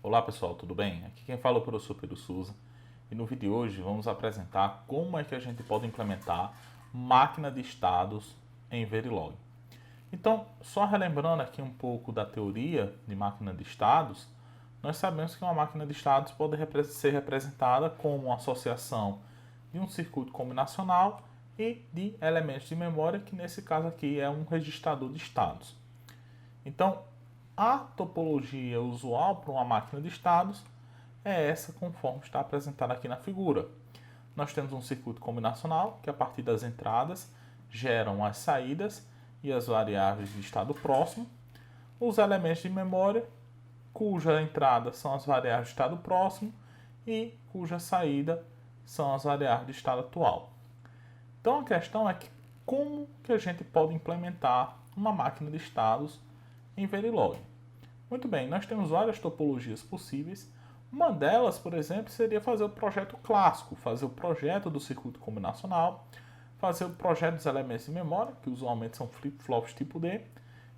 Olá pessoal, tudo bem? Aqui quem fala é o professor Pedro Souza e no vídeo de hoje vamos apresentar como é que a gente pode implementar máquina de estados em Verilog. Então, só relembrando aqui um pouco da teoria de máquina de estados, nós sabemos que uma máquina de estados pode ser representada como uma associação de um circuito combinacional e de elementos de memória, que nesse caso aqui é um registrador de estados. Então, a topologia usual para uma máquina de estados é essa conforme está apresentada aqui na figura. Nós temos um circuito combinacional que a partir das entradas geram as saídas e as variáveis de estado próximo, os elementos de memória cuja entrada são as variáveis de estado próximo e cuja saída são as variáveis de estado atual. Então a questão é que como que a gente pode implementar uma máquina de estados em Verilog? Muito bem, nós temos várias topologias possíveis. Uma delas, por exemplo, seria fazer o projeto clássico, fazer o projeto do circuito combinacional, fazer o projeto dos elementos de memória, que usualmente são flip-flops tipo D,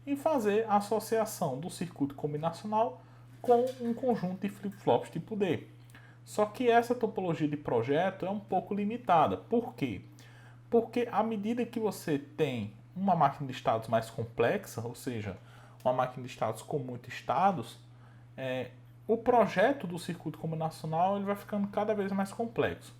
e fazer a associação do circuito combinacional com um conjunto de flip-flops tipo D. Só que essa topologia de projeto é um pouco limitada. Por quê? Porque à medida que você tem uma máquina de estados mais complexa, ou seja, uma máquina de estados com muitos estados, o projeto do circuito combinacional ele vai ficando cada vez mais complexo.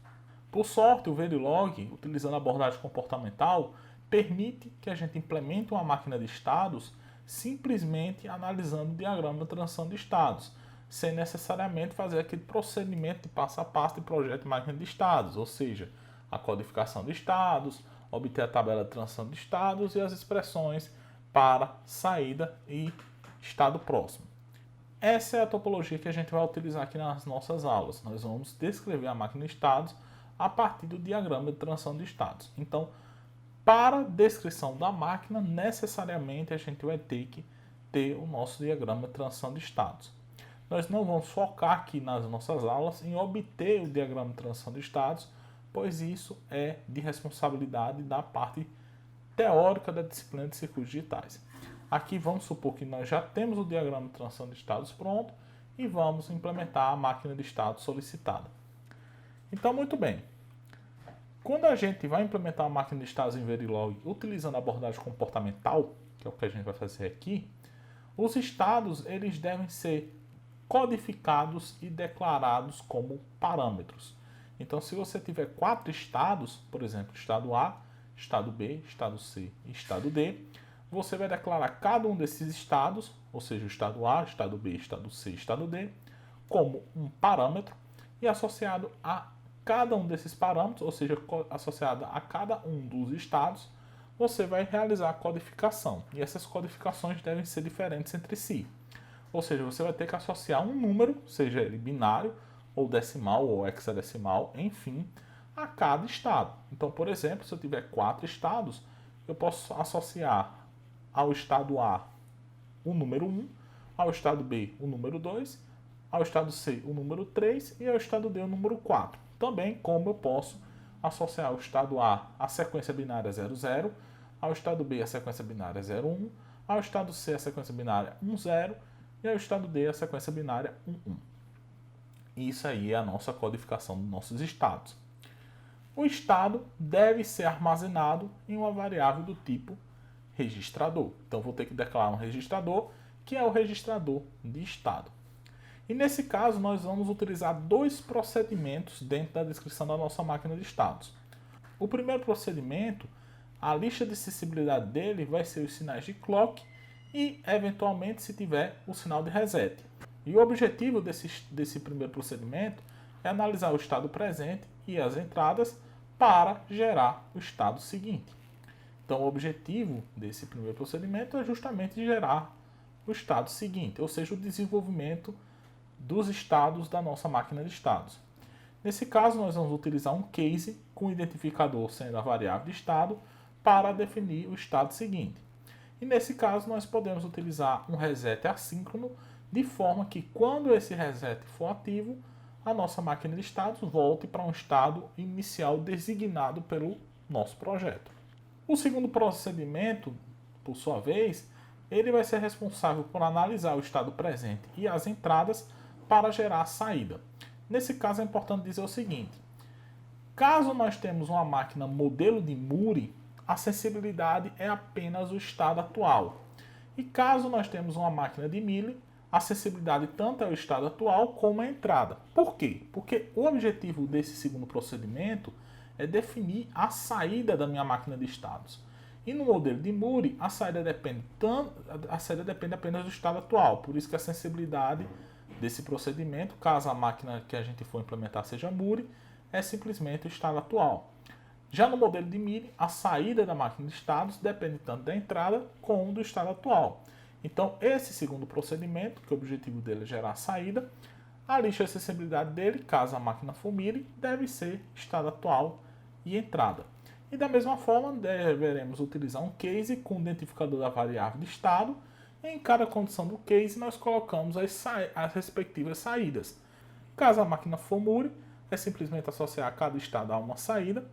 Por sorte, o Verilog, utilizando a abordagem comportamental, permite que a gente implemente uma máquina de estados simplesmente analisando o diagrama de transição de estados, sem necessariamente fazer aquele procedimento de passo a passo de projeto de máquina de estados, ou seja, a codificação de estados, obter a tabela de transição de estados e as expressões para saída e estado próximo. Essa é a topologia que a gente vai utilizar aqui nas nossas aulas. Nós vamos descrever a máquina de estados a partir do diagrama de transição de estados. Então, para a descrição da máquina, necessariamente a gente vai ter que ter o nosso diagrama de transição de estados. Nós não vamos focar aqui nas nossas aulas em obter o diagrama de transição de estados, pois isso é de responsabilidade da parte teórica da disciplina de circuitos digitais. Aqui vamos supor que nós já temos o diagrama de transição de estados pronto e vamos implementar a máquina de estados solicitada. Então, muito bem. Quando a gente vai implementar a máquina de estados em Verilog utilizando a abordagem comportamental, que é o que a gente vai fazer aqui, os estados eles devem ser codificados e declarados como parâmetros. Então, se você tiver 4 estados, por exemplo, estado A, estado B, estado C e estado D, você vai declarar cada um desses estados, ou seja, o estado A, estado B, estado C e estado D, como um parâmetro e associado a cada um desses parâmetros, ou seja, associado a cada um dos estados, você vai realizar a codificação. E essas codificações devem ser diferentes entre si. Ou seja, você vai ter que associar um número, seja ele binário, ou decimal, ou hexadecimal, enfim, a cada estado. Então, por exemplo, se eu tiver 4 estados, eu posso associar ao estado A o número 1, ao estado B o número 2, ao estado C o número 3 e ao estado D o número 4. Também como eu posso associar ao estado A a sequência binária 00, ao estado B a sequência binária 01, ao estado C a sequência binária 10 e ao estado D a sequência binária 11. Isso aí é a nossa codificação dos nossos estados. O estado deve ser armazenado em uma variável do tipo registrador. Então vou ter que declarar um registrador, que é o registrador de estado. E nesse caso nós vamos utilizar 2 procedimentos dentro da descrição da nossa máquina de estados. O primeiro procedimento, a lista de acessibilidade dele vai ser os sinais de clock e, eventualmente, se tiver, o sinal de reset. E o objetivo desse primeiro procedimento é analisar o estado presente e as entradas para gerar o estado seguinte. Então, o objetivo desse primeiro procedimento é justamente gerar o estado seguinte, ou seja, o desenvolvimento dos estados da nossa máquina de estados. Nesse caso, nós vamos utilizar um case com o identificador sendo a variável de estado para definir o estado seguinte. E nesse caso, nós podemos utilizar um reset assíncrono, de forma que quando esse reset for ativo, a nossa máquina de estados volte para um estado inicial designado pelo nosso projeto. O segundo procedimento, por sua vez, ele vai ser responsável por analisar o estado presente e as entradas para gerar a saída. Nesse caso é importante dizer o seguinte: caso nós temos uma máquina modelo de Muri, a sensibilidade é apenas o estado atual. E caso nós temos uma máquina de Mealy, a sensibilidade tanto é o estado atual como a entrada. Por quê? Porque o objetivo desse segundo procedimento é definir a saída da minha máquina de estados. E no modelo de Muri, a saída depende apenas do estado atual. Por isso que a sensibilidade desse procedimento, caso a máquina que a gente for implementar seja Muri, é simplesmente o estado atual. Já no modelo de Mealy, a saída da máquina de estados depende tanto da entrada como do estado atual. Então, esse segundo procedimento, que o objetivo dele é gerar a saída, a lista de acessibilidade dele, caso a máquina for Mealy, deve ser estado atual e entrada. E da mesma forma, deveremos utilizar um case com o identificador da variável de estado. E em cada condição do case, nós colocamos as respectivas saídas. Caso a máquina for Muri, é simplesmente associar cada estado a uma saída.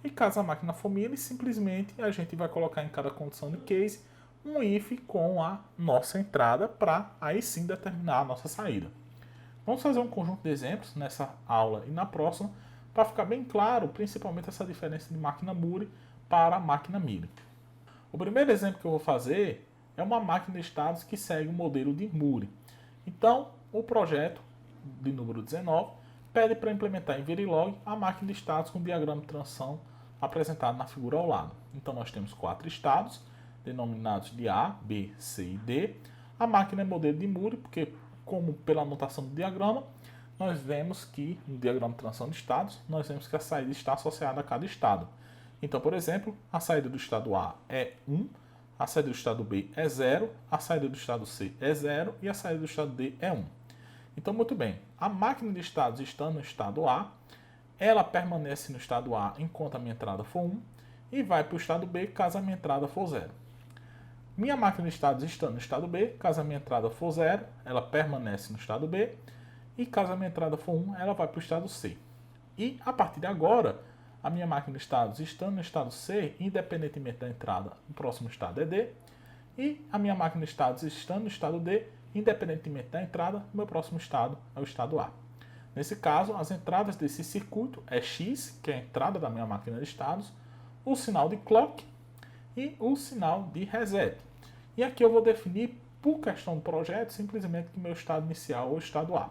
E caso a máquina for Mealy, simplesmente a gente vai colocar em cada condição de case um if com a nossa entrada para aí sim determinar a nossa saída. Vamos fazer um conjunto de exemplos nessa aula e na próxima, para ficar bem claro, principalmente essa diferença de máquina Muri para a máquina Mealy. O primeiro exemplo que eu vou fazer é uma máquina de estados que segue o modelo de Muri. Então, o projeto de número 19 pede para implementar em Verilog a máquina de estados com o diagrama de transição apresentado na figura ao lado. Então, nós temos 4 estados, denominados de A, B, C e D. A máquina é modelo de Muri, porque, como pela anotação do diagrama, nós vemos que, no diagrama de transição de estados, nós vemos que a saída está associada a cada estado. Então, por exemplo, a saída do estado A é 1, a saída do estado B é 0, a saída do estado C é 0 e a saída do estado D é 1. Então, muito bem, a máquina de estados estando no estado A, ela permanece no estado A enquanto a minha entrada for 1 e vai para o estado B caso a minha entrada for 0. Minha máquina de estados estando no estado B, caso a minha entrada for 0, ela permanece no estado B. E caso a minha entrada for 1, ela vai para o estado C. E a partir de agora, a minha máquina de estados estando no estado C, independentemente da entrada, o próximo estado é D. E a minha máquina de estados estando no estado D, independentemente da entrada, o meu próximo estado é o estado A. Nesse caso, as entradas desse circuito é X, que é a entrada da minha máquina de estados, o sinal de clock e o sinal de reset. E aqui eu vou definir, por questão do projeto, simplesmente que meu estado inicial é o estado A.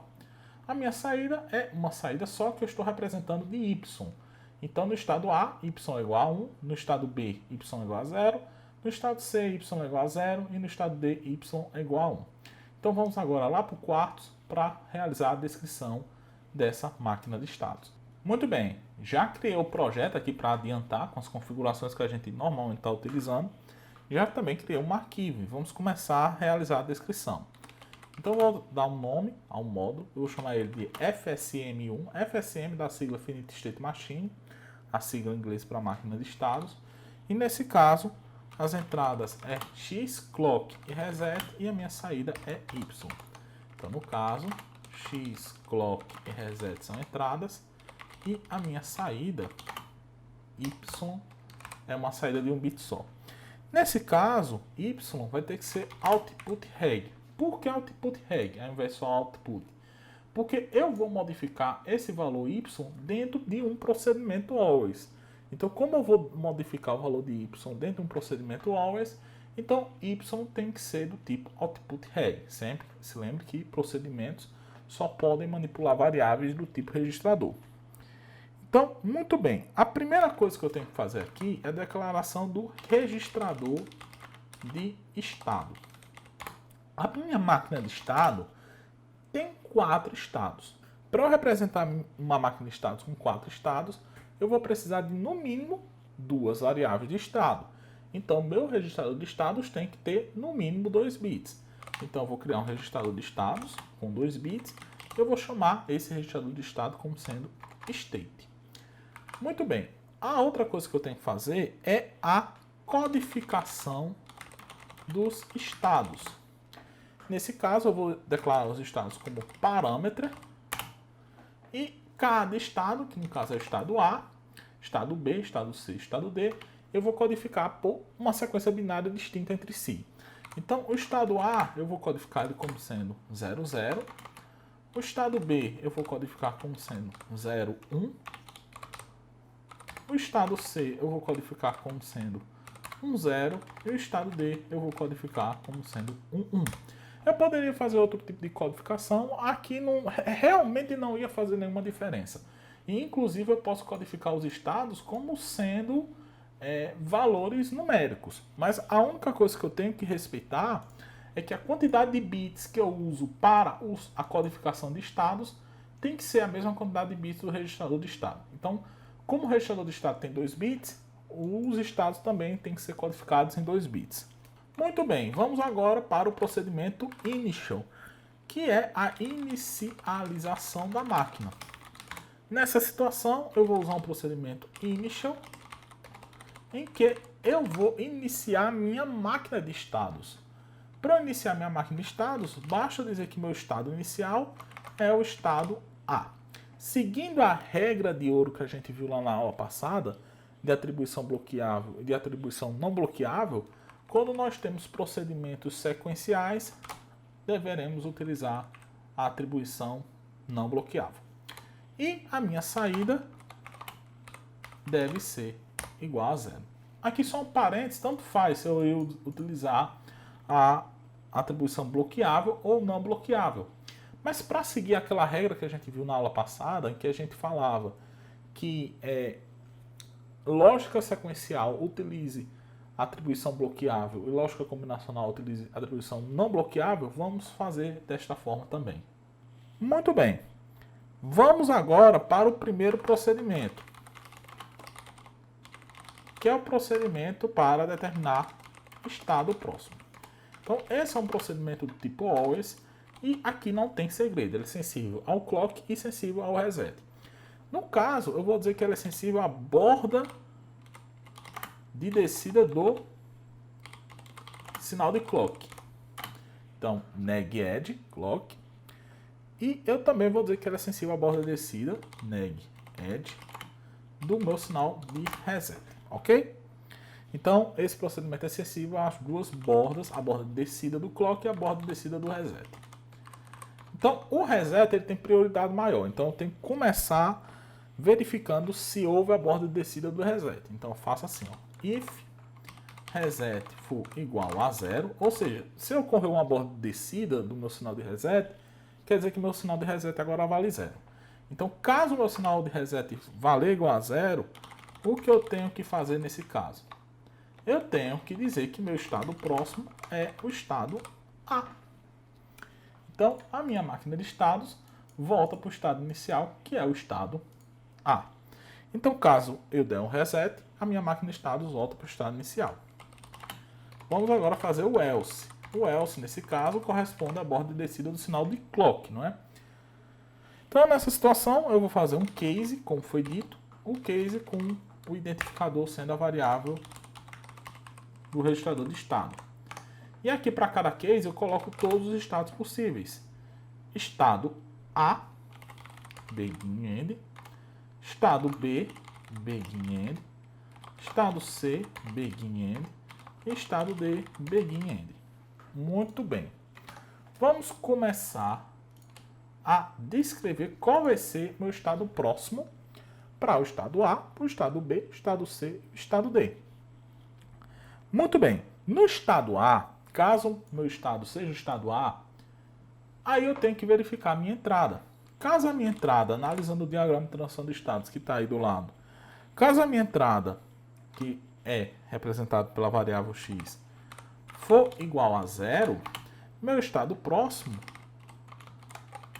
A minha saída é uma saída só que eu estou representando de Y. Então, no estado A, Y é igual a 1, no estado B, Y é igual a 0, no estado C, Y é igual a 0 e no estado D, Y é igual a 1. Então, vamos agora lá para o quartos para realizar a descrição dessa máquina de estados. Muito bem, já criei o projeto aqui para adiantar com as configurações que a gente normalmente está utilizando. Já também criei um arquivo e vamos começar a realizar a descrição. Então eu vou dar um nome ao módulo, eu vou chamar ele de FSM1, FSM da sigla Finite State Machine, a sigla em inglês para máquina de estados. E nesse caso, as entradas é X, clock e reset e a minha saída é Y. Então no caso, X, clock e reset são entradas e a minha saída Y é uma saída de um bit só. Nesse caso, Y vai ter que ser output reg. Por que output reg ao invés de só output? Porque eu vou modificar esse valor y dentro de um procedimento always. Então, como eu vou modificar o valor de y dentro de um procedimento always, então y tem que ser do tipo output reg. Sempre se lembre que procedimentos só podem manipular variáveis do tipo registrador. Então, muito bem. A primeira coisa que eu tenho que fazer aqui é a declaração do registrador de estado. A minha máquina de estado tem 4 estados. Para eu representar uma máquina de estados com 4 estados, eu vou precisar de, no mínimo, 2 variáveis de estado. Então, meu registrador de estados tem que ter, no mínimo, 2 bits. Então, eu vou criar um registrador de estados com 2 bits. Eu vou chamar esse registrador de estado como sendo state. Muito bem. A outra coisa que eu tenho que fazer é a codificação dos estados. Nesse caso, eu vou declarar os estados como parâmetro e cada estado, que no caso é o estado A, estado B, estado C, estado D, eu vou codificar por uma sequência binária distinta entre si. Então, o estado A, eu vou codificar ele como sendo 00, O estado B eu vou codificar como sendo 0, 1. O estado C eu vou codificar como sendo 1, 0. E o estado D eu vou codificar como sendo 1, 1. Eu poderia fazer outro tipo de codificação, aqui realmente não ia fazer nenhuma diferença. E, inclusive, eu posso codificar os estados como sendo valores numéricos. Mas a única coisa que eu tenho que respeitar é que a quantidade de bits que eu uso para a codificação de estados tem que ser a mesma quantidade de bits do registrador de estado. Então, como o registrador de estado tem 2 bits, os estados também têm que ser codificados em 2 bits. Muito bem, vamos agora para o procedimento initial, que é a inicialização da máquina. Nessa situação, eu vou usar um procedimento initial, em que eu vou iniciar minha máquina de estados. Para eu iniciar minha máquina de estados, basta dizer que meu estado inicial é o estado A. Seguindo a regra de ouro que a gente viu lá na aula passada, de atribuição bloqueável e de atribuição não bloqueável, quando nós temos procedimentos sequenciais, deveremos utilizar a atribuição não bloqueável. E a minha saída deve ser igual a 0. Aqui só um parênteses, tanto faz se eu utilizar a atribuição bloqueável ou não bloqueável. Mas para seguir aquela regra que a gente viu na aula passada, em que a gente falava que lógica sequencial utilize atribuição bloqueável e lógica combinacional utilize atribuição não bloqueável, vamos fazer desta forma também. Muito bem. Vamos agora para o primeiro procedimento, que é o procedimento para determinar estado próximo. Então, esse é um procedimento do tipo always e aqui não tem segredo. Ele é sensível ao clock e sensível ao reset. No caso, eu vou dizer que ele é sensível à borda de descida do sinal de clock. Então, neg edge, clock. E eu também vou dizer que ele é sensível à borda de descida, neg edge, do meu sinal de reset, ok? Então, esse procedimento é sensível às duas bordas, a borda de descida do clock e a borda de descida do reset. Então, o reset ele tem prioridade maior, então eu tenho que começar verificando se houve a borda de descida do reset. Então, eu faço assim, ó. If reset for igual a 0, ou seja, se ocorrer uma borda de descida do meu sinal de reset, quer dizer que meu sinal de reset agora vale 0. Então, caso o meu sinal de reset valer igual a 0, o que eu tenho que fazer nesse caso? Eu tenho que dizer que meu estado próximo é o estado A. Então, a minha máquina de estados volta para o estado inicial, que é o estado A. Então, caso eu der um reset, a minha máquina de estados volta para o estado inicial. Vamos agora fazer o else. O else, nesse caso, corresponde à borda de descida do sinal de clock, não é? Então, nessa situação, eu vou fazer um case, como foi dito, o case com o identificador sendo a variável do registrador de estado. E aqui, para cada case, eu coloco todos os estados possíveis. Estado A, begin end. Estado B, begin end. Estado C, begin end. E estado D, begin end. Muito bem. Vamos começar a descrever qual vai ser meu estado próximo para o estado A, para o estado B, estado C e estado D. Muito bem. No estado A, caso meu estado seja o estado A, aí eu tenho que verificar a minha entrada. Caso a minha entrada, analisando o diagrama de transição de estados que está aí do lado, caso a minha entrada, que é representada pela variável x, for igual a 0, meu estado próximo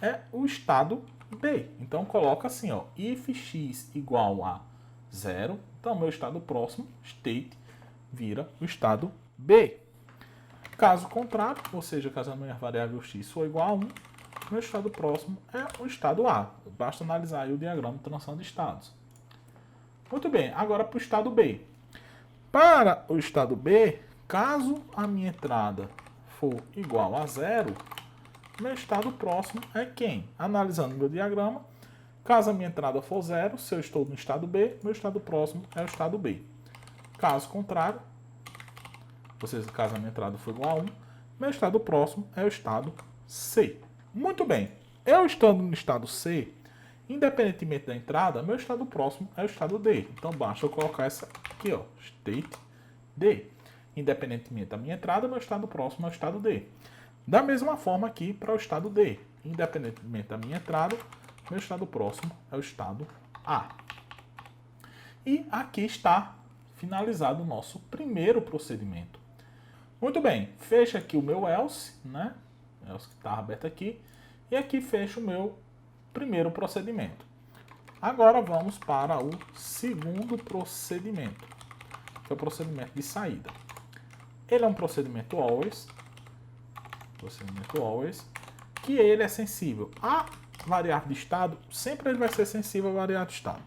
é o estado B. Então coloca assim, ó, if x igual a 0, então meu estado próximo, state, vira o estado B. Caso contrário, ou seja, caso a minha variável x for igual a 1, meu estado próximo é o estado A. Basta analisar aí o diagrama de transição de estados. Muito bem, agora para o estado B. Para o estado B, caso a minha entrada for igual a 0, meu estado próximo é quem? Analisando meu diagrama, caso a minha entrada for 0, se eu estou no estado B, meu estado próximo é o estado B. Caso contrário, ou seja, caso a minha entrada for igual a 1, meu estado próximo é o estado C. Muito bem. Eu estando no estado C, independentemente da entrada, meu estado próximo é o estado D. Então basta eu colocar essa aqui, ó, state D. Independentemente da minha entrada, meu estado próximo é o estado D. Da mesma forma aqui para o estado D. Independentemente da minha entrada, meu estado próximo é o estado A. E aqui está finalizado o nosso primeiro procedimento. Muito bem, fecha aqui o meu else, né? Else que está aberto aqui. E aqui fecha o meu primeiro procedimento. Agora vamos para o segundo procedimento, que é o procedimento de saída. Ele é um procedimento always, que ele é sensível a variável de estado, sempre ele vai ser sensível a variável de estado.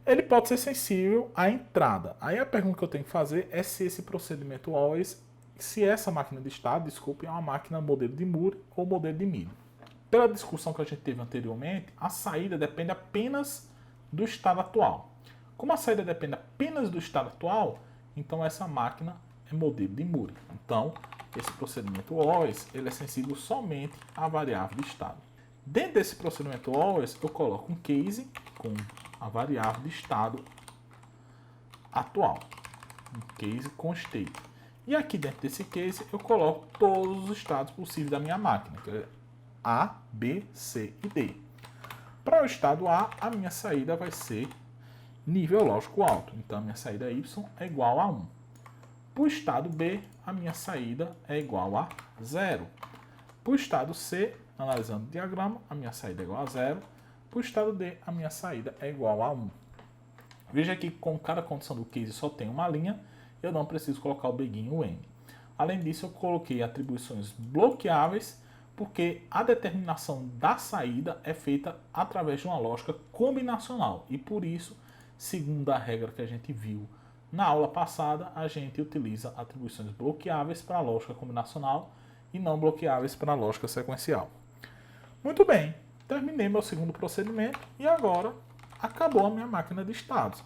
Ele pode ser sensível à entrada. Aí a pergunta que eu tenho que fazer é se esse procedimento always, se essa máquina de estado, desculpe, é uma máquina modelo de Moore ou modelo de Meade. Pela discussão que a gente teve anteriormente, a saída depende apenas do estado atual. Como a saída depende apenas do estado atual, então essa máquina é modelo de Moore. Então, esse procedimento always, ele é sensível somente à variável de estado. Dentro desse procedimento always, eu coloco um case com a variável de estado atual. Um case com state. E aqui dentro desse case, eu coloco todos os estados possíveis da minha máquina, que é A, B, C e D. Para o estado A, a minha saída vai ser nível lógico alto. Então, a minha saída Y é igual a 1. Para o estado B, a minha saída é igual a 0. Para o estado C, analisando o diagrama, a minha saída é igual a 0. Para o estado D, a minha saída é igual a 1. Veja que com cada condição do case só tem uma linha, eu não preciso colocar o begin e o end. Além disso, eu coloquei atribuições bloqueáveis, porque a determinação da saída é feita através de uma lógica combinacional. E por isso, segundo a regra que a gente viu na aula passada, a gente utiliza atribuições bloqueáveis para a lógica combinacional e não bloqueáveis para a lógica sequencial. Muito bem, terminei meu segundo procedimento e agora acabou a minha máquina de estados.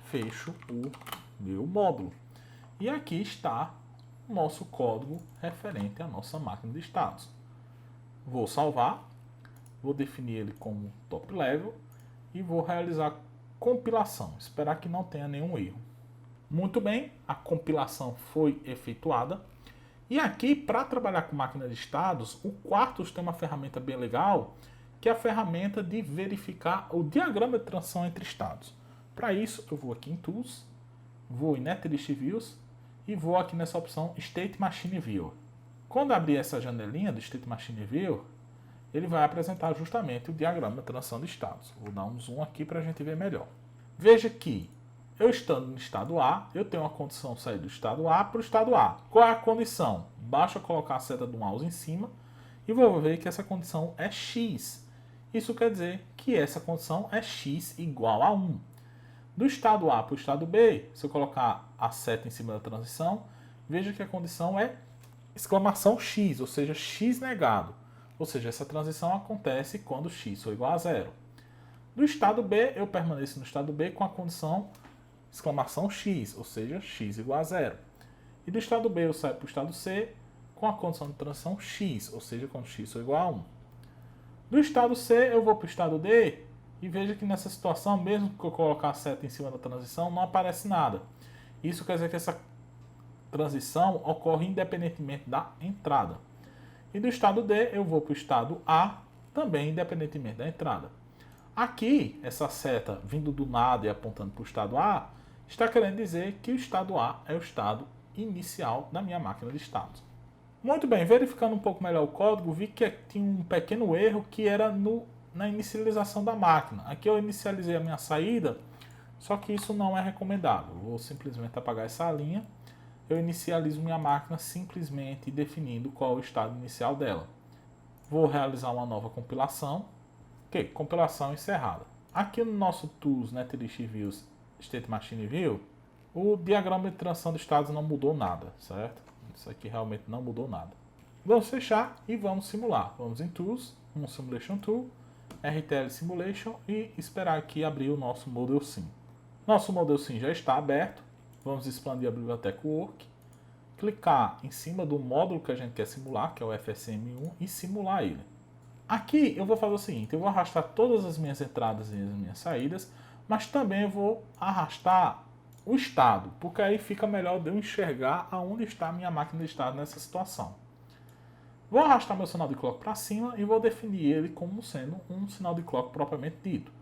Fecho o meu módulo. E aqui está o nosso código referente à nossa máquina de estados. Vou salvar, vou definir ele como top level e vou realizar compilação. Esperar que não tenha nenhum erro. Muito bem, a compilação foi efetuada. E aqui, para trabalhar com máquina de estados, o Quartus tem uma ferramenta bem legal, que é a ferramenta de verificar o diagrama de transição entre estados. Para isso, eu vou aqui em Tools, vou em Netlist Views e vou aqui nessa opção State Machine Viewer. Quando abrir essa janelinha do State Machine Viewer, ele vai apresentar justamente o diagrama de transição de estados. Vou dar um zoom aqui para a gente ver melhor. Veja que, eu estando no estado A, eu tenho uma condição sair do estado A para o estado A. Qual é a condição? Basta colocar a seta do mouse em cima e vou ver que essa condição é X. Isso quer dizer que essa condição é X igual a 1. Do estado A para o estado B, se eu colocar a seta em cima da transição, veja que a condição é exclamação X, ou seja, X negado. Ou seja, essa transição acontece quando X for igual a 0. Do estado B, eu permaneço no estado B com a condição exclamação X, ou seja, X igual a 0. E do estado B eu saio para o estado C com a condição de transição X, ou seja, quando X for igual a 1. Do estado C eu vou para o estado D e veja que nessa situação, mesmo que eu colocar a seta em cima da transição, não aparece nada. Isso quer dizer que essa transição ocorre independentemente da entrada. E do estado D eu vou para o estado A, também independentemente da entrada. Aqui, essa seta vindo do nada e apontando para o estado A, está querendo dizer que o estado A é o estado inicial da minha máquina de estados. Muito bem, verificando um pouco melhor o código, vi que tinha um pequeno erro que era na inicialização da máquina. Aqui eu inicializei a minha saída, só que isso não é recomendável. Vou simplesmente apagar essa linha. Eu inicializo minha máquina simplesmente definindo qual é o estado inicial dela. Vou realizar uma nova compilação. Ok, compilação encerrada. Aqui no nosso Tools Netlist Views State Machine View, o diagrama de transição de estados não mudou nada, certo? Isso aqui realmente não mudou nada. Vamos fechar e vamos simular. Vamos em Tools, um Simulation Tool, RTL Simulation e esperar aqui abrir o nosso Model Sim. Nosso Model Sim já está aberto. Vamos expandir a biblioteca Work, clicar em cima do módulo que a gente quer simular, que é o FSM1, e simular ele. Aqui eu vou fazer o seguinte, eu vou arrastar todas as minhas entradas e as minhas saídas, mas também eu vou arrastar o estado, porque aí fica melhor de eu enxergar aonde está a minha máquina de estado nessa situação. Vou arrastar meu sinal de clock para cima e vou definir ele como sendo um sinal de clock propriamente dito.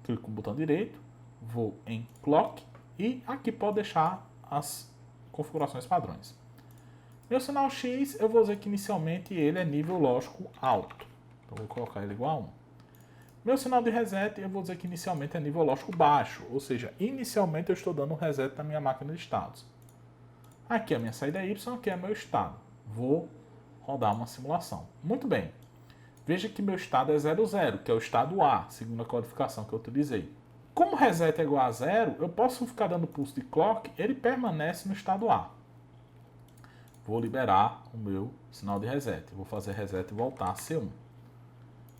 Clico com o botão direito, vou em clock e aqui pode deixar as configurações padrões. Meu sinal X, eu vou dizer que inicialmente ele é nível lógico alto. Então vou colocar ele igual a 1. Meu sinal de reset, eu vou dizer que inicialmente é nível lógico baixo, ou seja, inicialmente eu estou dando um reset na minha máquina de estados. Aqui é a minha saída Y, aqui é meu estado. Vou rodar uma simulação. Muito bem. Veja que meu estado é 00, que é o estado A, segundo a codificação que eu utilizei. Como reset é igual a 0, eu posso ficar dando pulse de clock, ele permanece no estado A. Vou liberar o meu sinal de reset. Vou fazer reset e voltar a ser 1.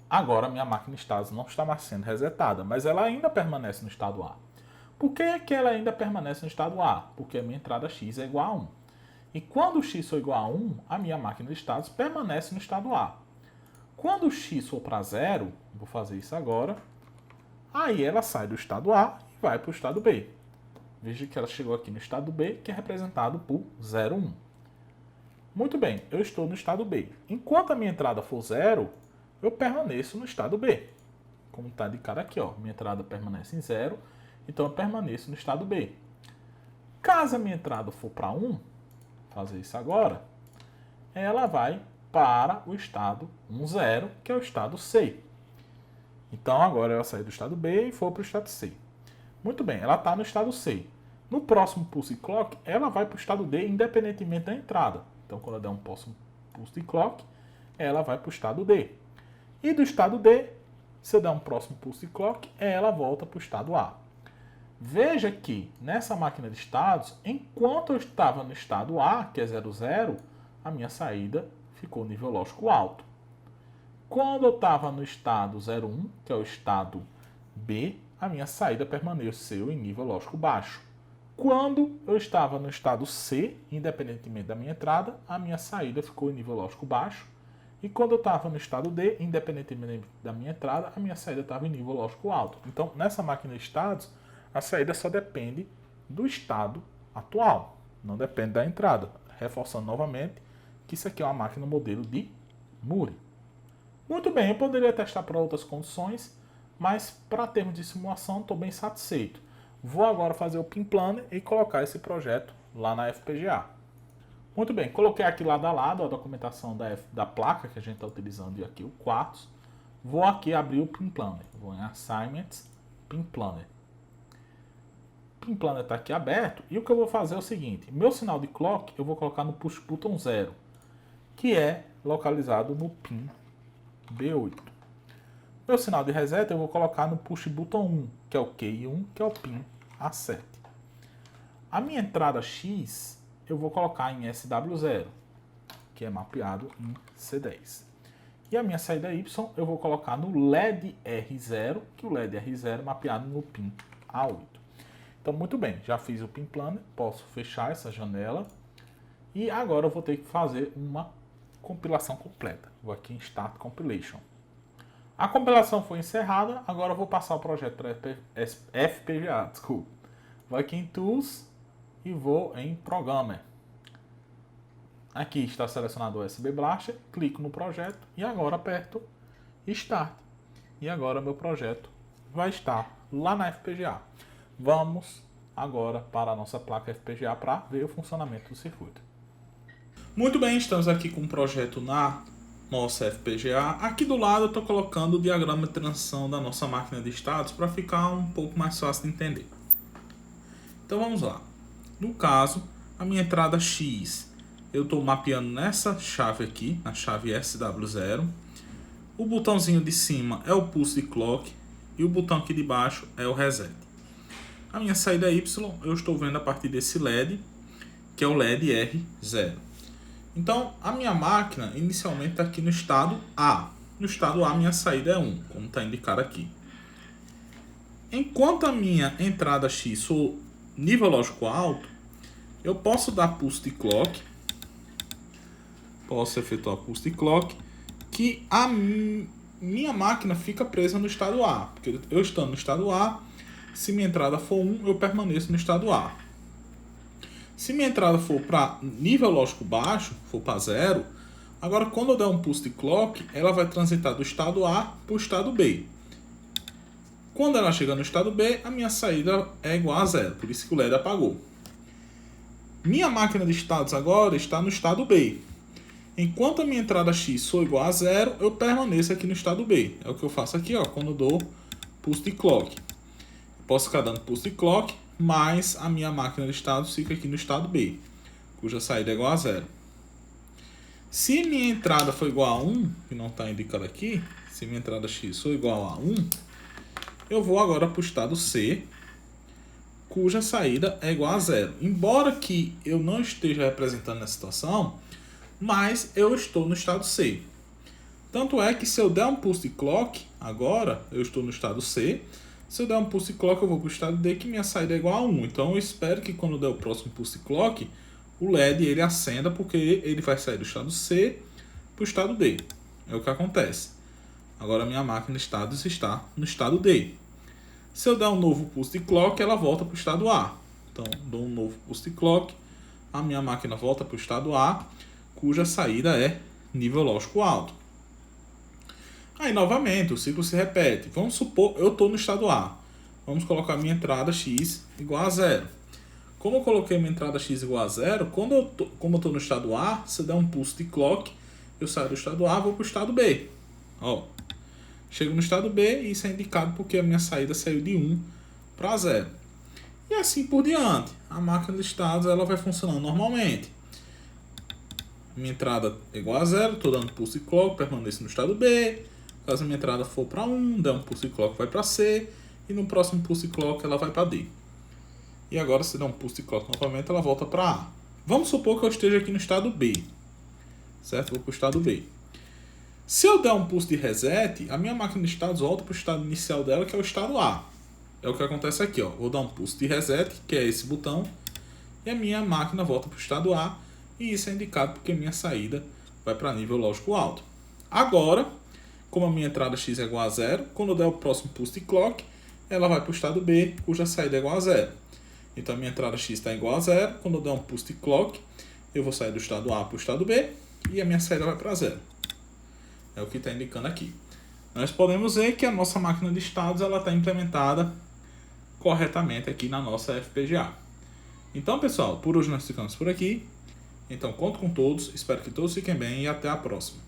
Agora minha máquina de estados não está mais sendo resetada, mas ela ainda permanece no estado A. Por que ela ainda permanece no estado A? Porque a minha entrada X é igual a 1. E quando o X for igual a 1, a minha máquina de estados permanece no estado A. Quando o X for para 0, vou fazer isso agora, aí ela sai do estado A e vai para o estado B. Veja que ela chegou aqui no estado B, que é representado por 0, 1. Muito bem, eu estou no estado B. Enquanto a minha entrada for 0, eu permaneço no estado B. Como está indicado aqui, ó, minha entrada permanece em 0, então eu permaneço no estado B. Caso a minha entrada for para 1, fazer isso agora, ela vai para o estado 10, que é o estado C. Então agora ela sai do estado B e for para o estado C. Muito bem, ela está no estado C. No próximo pulse de clock, ela vai para o estado D independentemente da entrada. Então quando eu der um próximo pulse de clock, ela vai para o estado D. E do estado D, se eu der um próximo pulse de clock, ela volta para o estado A. Veja que nessa máquina de estados, enquanto eu estava no estado A, que é 00, a minha saída ficou nível lógico alto. Quando eu estava no estado 01, que é o estado B, a minha saída permaneceu em nível lógico baixo. Quando eu estava no estado C, independentemente da minha entrada, a minha saída ficou em nível lógico baixo. E quando eu estava no estado D, independentemente da minha entrada, a minha saída estava em nível lógico alto. Então, nessa máquina de estados, a saída só depende do estado atual, não depende da entrada. Reforçando novamente que isso aqui é uma máquina modelo de Moore. Muito bem, eu poderia testar para outras condições, mas para termos de simulação estou bem satisfeito. Vou agora fazer o Pin Planner e colocar esse projeto lá na FPGA. Muito bem, coloquei aqui lado a lado a documentação da placa que a gente está utilizando e aqui o Quartz. Vou aqui abrir o Pin Planner. Vou em Assignments, Pin Planner. O Pin Planner está aqui aberto e o que eu vou fazer é o seguinte. Meu sinal de clock eu vou colocar no Push Button 0, que é localizado no Pin B8. Meu sinal de reset eu vou colocar no Push Button 1, que é o QI1, que é o Pin A7. A minha entrada X eu vou colocar em SW0, que é mapeado em C10. E a minha saída Y eu vou colocar no LED R0, que o LED R0 é mapeado no Pin A8. Então, muito bem, já fiz o Pin Planner, posso fechar essa janela. E agora eu vou ter que fazer uma compilação completa. Vou aqui em Start Compilation. A compilação foi encerrada, agora eu vou passar o projeto para FPGA, desculpa. Vou aqui em Tools e vou em Programmer. Aqui está selecionado o USB Blaster, clico no projeto e agora aperto Start. E agora meu projeto vai estar lá na FPGA. Vamos agora para a nossa placa FPGA para ver o funcionamento do circuito. Muito bem, estamos aqui com o projeto na nossa FPGA. Aqui do lado eu estou colocando o diagrama de transição da nossa máquina de estados para ficar um pouco mais fácil de entender. Então vamos lá. No caso, a minha entrada X, eu estou mapeando nessa chave aqui, na chave SW0. O botãozinho de cima é o pulse de clock e o botão aqui de baixo é o reset. A minha saída Y eu estou vendo a partir desse LED, que é o LED R0. Então, a minha máquina inicialmente está aqui no estado A. No estado A, minha saída é 1, como está indicado aqui. Enquanto a minha entrada X for nível lógico alto, eu posso dar pulse de clock. Posso efetuar pulse de clock, que minha máquina fica presa no estado A, porque eu estando no estado A, se minha entrada for 1, eu permaneço no estado A. Se minha entrada for para nível lógico baixo, for para 0, agora quando eu der um pulse de clock, ela vai transitar do estado A para o estado B. Quando ela chega no estado B, a minha saída é igual a 0, por isso que o LED apagou. Minha máquina de estados agora está no estado B. Enquanto a minha entrada X for igual a 0, eu permaneço aqui no estado B. É o que eu faço aqui, ó, quando eu dou pulse de clock. Posso ficar dando pulse de clock, mas a minha máquina de estados fica aqui no estado B, cuja saída é igual a 0. Se minha entrada for igual a 1, que não está indicado aqui, se minha entrada X for igual a 1, eu vou agora para o estado C, cuja saída é igual a 0. Embora que eu não esteja representando essa situação, mas eu estou no estado C. Tanto é que se eu der um pulse de clock, agora eu estou no estado C. Se eu der um pulse de clock, eu vou para o estado D, que minha saída é igual a 1. Então eu espero que quando eu der o próximo pulse de clock, o LED ele acenda, porque ele vai sair do estado C para o estado D. É o que acontece. Agora minha máquina de estados está no estado D. Se eu der um novo pulse de clock, ela volta para o estado A. Então, dou um novo pulse de clock, a minha máquina volta para o estado A, cuja saída é nível lógico alto. Aí, novamente, o ciclo se repete. Vamos supor, eu estou no estado A. Vamos colocar minha entrada X igual a 0. Como eu coloquei minha entrada X igual a 0, como eu estou no estado A, se eu der um pulse de clock, eu saio do estado A e vou para o estado B. Ó, chego no estado B e isso é indicado porque a minha saída saiu de 1 para 0. E assim por diante. A máquina de estados ela vai funcionando normalmente. Minha entrada é igual a 0, estou dando pulse de clock, permaneço no estado B. Caso a minha entrada for para 1, der um pulse de clock vai para C. E no próximo pulse de clock ela vai para D. E agora se der um pulse de clock novamente, ela volta para A. Vamos supor que eu esteja aqui no estado B. Certo? Vou para o estado B. Se eu der um pulse de reset, a minha máquina de estados volta para o estado inicial dela, que é o estado A. É o que acontece aqui, ó. Vou dar um pulse de reset, que é esse botão, e a minha máquina volta para o estado A, e isso é indicado porque a minha saída vai para nível lógico alto. Agora, como a minha entrada X é igual a 0, quando eu der o próximo pulse de clock, ela vai para o estado B, cuja saída é igual a 0. Então a minha entrada X está igual a 0, quando eu der um pulse de clock, eu vou sair do estado A para o estado B, e a minha saída vai para 0. É o que está indicando aqui. Nós podemos ver que a nossa máquina de estados está implementada corretamente aqui na nossa FPGA. Então, pessoal, por hoje nós ficamos por aqui. Então, conto com todos, espero que todos fiquem bem e até a próxima.